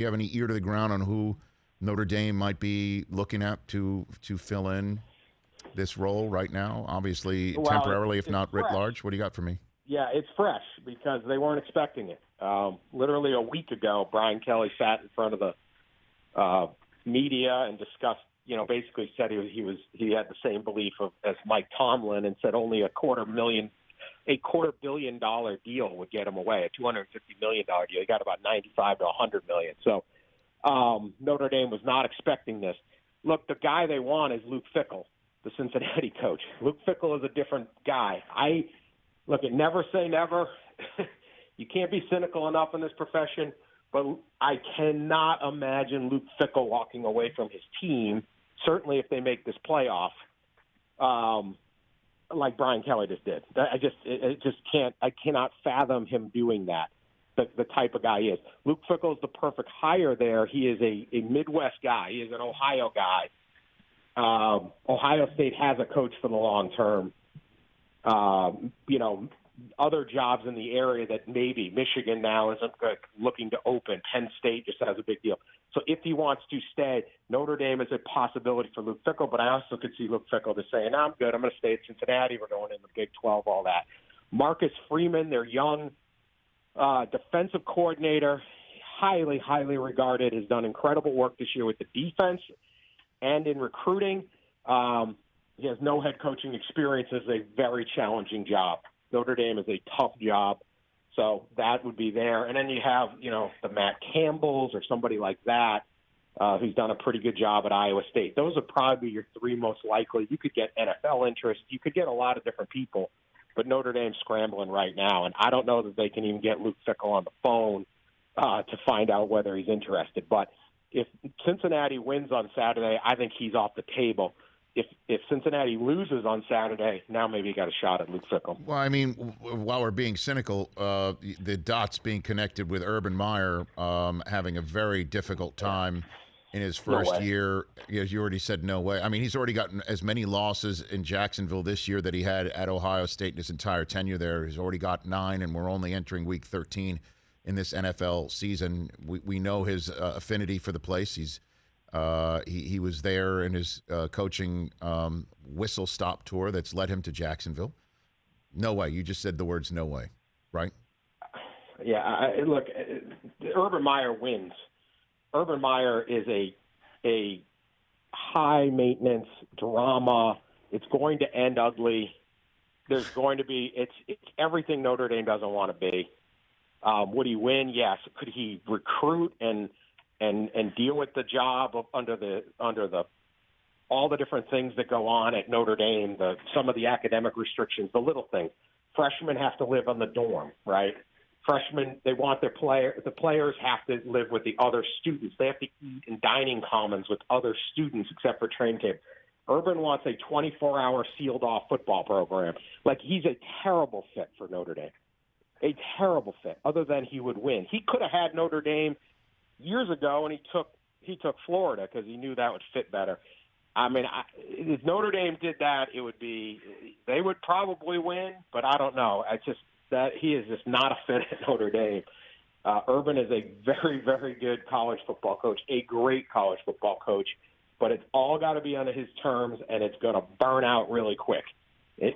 you have any ear to the ground on who Notre Dame might be looking at to fill in this role right now? Obviously, Well, temporarily, if it's not writ fresh. large. What do you got for me? Yeah, it's fresh because they weren't expecting it. Literally a week ago, Brian Kelly sat in front of the media and discussed, basically said he had the same belief as Mike Tomlin, and said only a $250 million deal would get him away. A $250 million deal. He got about 95 to 100 million. So Notre Dame was not expecting this. Look, the guy they want is Luke Fickell, the Cincinnati coach. Luke Fickell is a different guy. Never say never. You can't be cynical enough in this profession, but I cannot imagine Luke Fickell walking away from his team, certainly if they make this playoff, like Brian Kelly just did. I cannot fathom him doing that, the type of guy he is. Luke Fickell is the perfect hire there. He is a Midwest guy. He is an Ohio guy. Ohio State has a coach for the long term. Other jobs in the area that maybe Michigan now isn't looking to open. Penn State just has a big deal. So if he wants to stay, Notre Dame is a possibility for Luke Fickell, but I also could see Luke Fickell just saying, I'm good. I'm going to stay at Cincinnati. We're going in the Big 12, all that. Marcus Freeman, their young defensive coordinator, highly, highly regarded, has done incredible work this year with the defense and in recruiting. He has no head coaching experience. It's a very challenging job. Notre Dame is a tough job, so that would be there. And then you have, the Matt Campbells or somebody like that who's done a pretty good job at Iowa State. Those would probably be your three most likely. You could get NFL interest. You could get a lot of different people, but Notre Dame's scrambling right now, and I don't know that they can even get Luke Fickell on the phone to find out whether he's interested. But if Cincinnati wins on Saturday, I think he's off the table. If Cincinnati loses on Saturday, now maybe you got a shot at Luke Fickell. Well, I mean, while we're being cynical, the dots being connected with Urban Meyer having a very difficult time in his first year. As you already said, no way. I mean, he's already gotten as many losses in Jacksonville this year that he had at Ohio State in his entire tenure there. He's already got 9, and we're only entering week 13 in this NFL season. We know his affinity for the place. He was there in his coaching whistle stop tour that's led him to Jacksonville. No way. You just said the words no way, right? Yeah, look, Urban Meyer wins. Urban Meyer is a high-maintenance drama. It's going to end ugly. There's going to be – it's everything Notre Dame doesn't want to be. Would he win? Yes. Could he recruit and deal with the job under all the different things that go on at Notre Dame, some of the academic restrictions, the little things. Freshmen have to live on the dorm, right? Freshmen, they want the players have to live with the other students. They have to eat in dining commons with other students except for training camp. Urban wants a 24-hour sealed-off football program. He's a terrible fit for Notre Dame. A terrible fit, other than he would win. He could have had Notre Dame years ago, and he took Florida because he knew that would fit better. I mean, if Notre Dame did that, they would probably win, but I don't know. He is just not a fit at Notre Dame. Urban is a very, very good college football coach, a great college football coach, but it's all got to be under his terms, and it's going to burn out really quick. And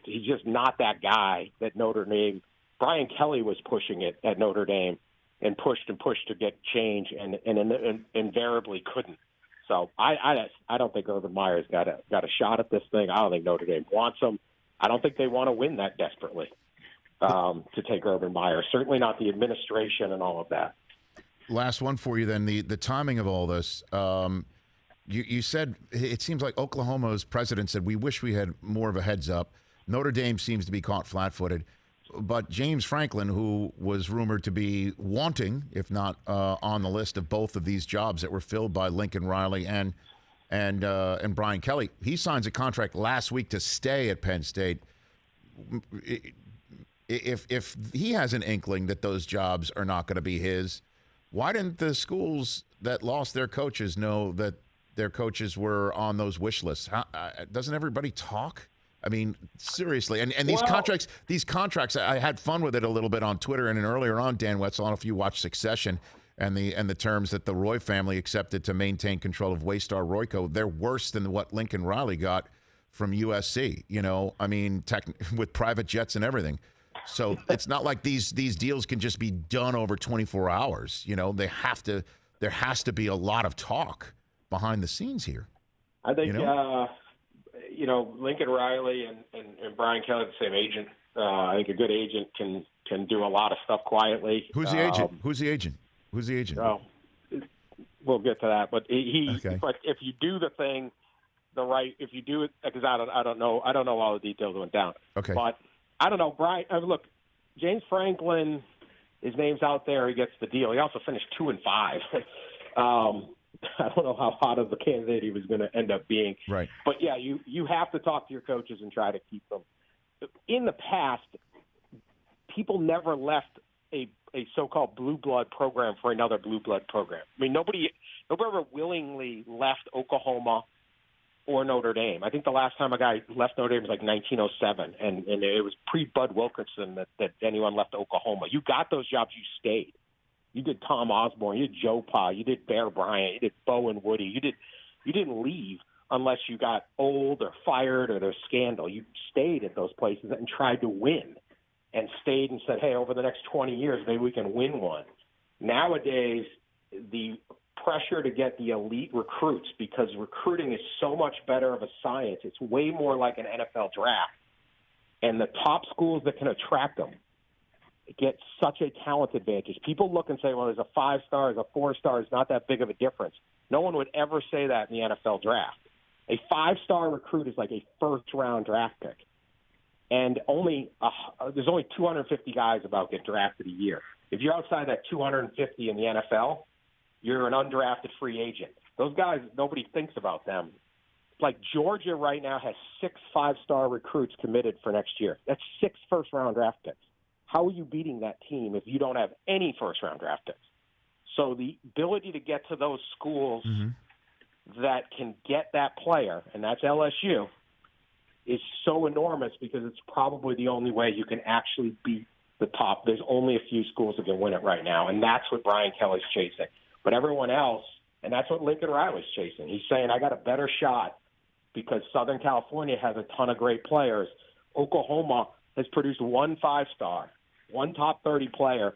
he's just not that guy that Notre Dame. Brian Kelly was pushing it at Notre Dame and pushed to get change, and invariably couldn't. So I don't think Urban Meyer's got a shot at this thing. I don't think Notre Dame wants him. I don't think they want to win that desperately to take Urban Meyer. Certainly not the administration and all of that. Last one for you then, the timing of all this. You said it seems like Oklahoma's president said, we wish we had more of a heads up. Notre Dame seems to be caught flat-footed. But James Franklin, who was rumored to be wanting, if not on the list of both of these jobs that were filled by Lincoln Riley and Brian Kelly, he signs a contract last week to stay at Penn State. If he has an inkling that those jobs are not going to be his, why didn't the schools that lost their coaches know that their coaches were on those wish lists? Doesn't everybody talk? I mean, seriously. And these contracts, I had fun with it a little bit on Twitter and then earlier on, Dan Wetzel, I don't know if you watched Succession and the terms that the Roy family accepted to maintain control of Waystar Royco, they're worse than what Lincoln Riley got from USC, I mean, with private jets and everything. So it's not like these deals can just be done over 24 hours. There has to be a lot of talk behind the scenes here. I think, Lincoln Riley and Brian Kelly, the same agent. I think a good agent can do a lot of stuff quietly. Who's the agent? Well, we'll get to that. But but if you do the thing if you do it, because I don't know all the details that went down. Okay. But I don't know, Brian. Look, James Franklin, his name's out there. He gets the deal. He also finished 2-5. I don't know how hot of a candidate he was going to end up being. Right. But yeah, you have to talk to your coaches and try to keep them. In the past, people never left a so-called blue blood program for another blue blood program. I mean, nobody ever willingly left Oklahoma or Notre Dame. I think the last time a guy left Notre Dame was like 1907, and it was pre-Bud Wilkinson that anyone left Oklahoma. You got those jobs, you stayed. You did Tom Osborne, you did Joe Pa, you did Bear Bryant, you did Bo and Woody. You didn't leave unless you got old or fired or there's scandal. You stayed at those places and tried to win and stayed and said, hey, over the next 20 years, maybe we can win one. Nowadays, the pressure to get the elite recruits, because recruiting is so much better of a science. It's way more like an NFL draft. And the top schools that can attract them get such a talent advantage. People look and say, well, there's a 5-star, there's a 4-star, it's not that big of a difference. No one would ever say that in the NFL draft. A 5-star recruit is like a first-round draft pick. And there's only 250 guys about get drafted a year. If you're outside that 250 in the NFL, you're an undrafted free agent. Those guys, nobody thinks about them. Like Georgia right now has 6 5-star recruits committed for next year. That's 6 first-round draft picks. How are you beating that team if you don't have any first-round draft picks? So the ability to get to those schools that can get that player, and that's LSU, is so enormous because it's probably the only way you can actually beat the top. There's only a few schools that can win it right now, and that's what Brian Kelly's chasing. But everyone else, and that's what Lincoln Riley's chasing. He's saying, I got a better shot because Southern California has a ton of great players. Oklahoma has produced 1 5-star, 1 top 30 player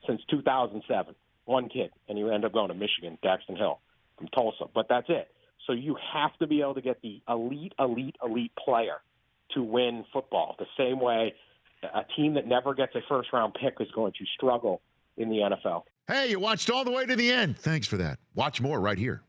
since 2007. One kid, and he ended up going to Michigan, Daxton Hill from Tulsa. But that's it. So you have to be able to get the elite player to win football. The same way a team that never gets a first-round pick is going to struggle in the NFL. Hey, you watched all the way to the end. Thanks for that. Watch more right here.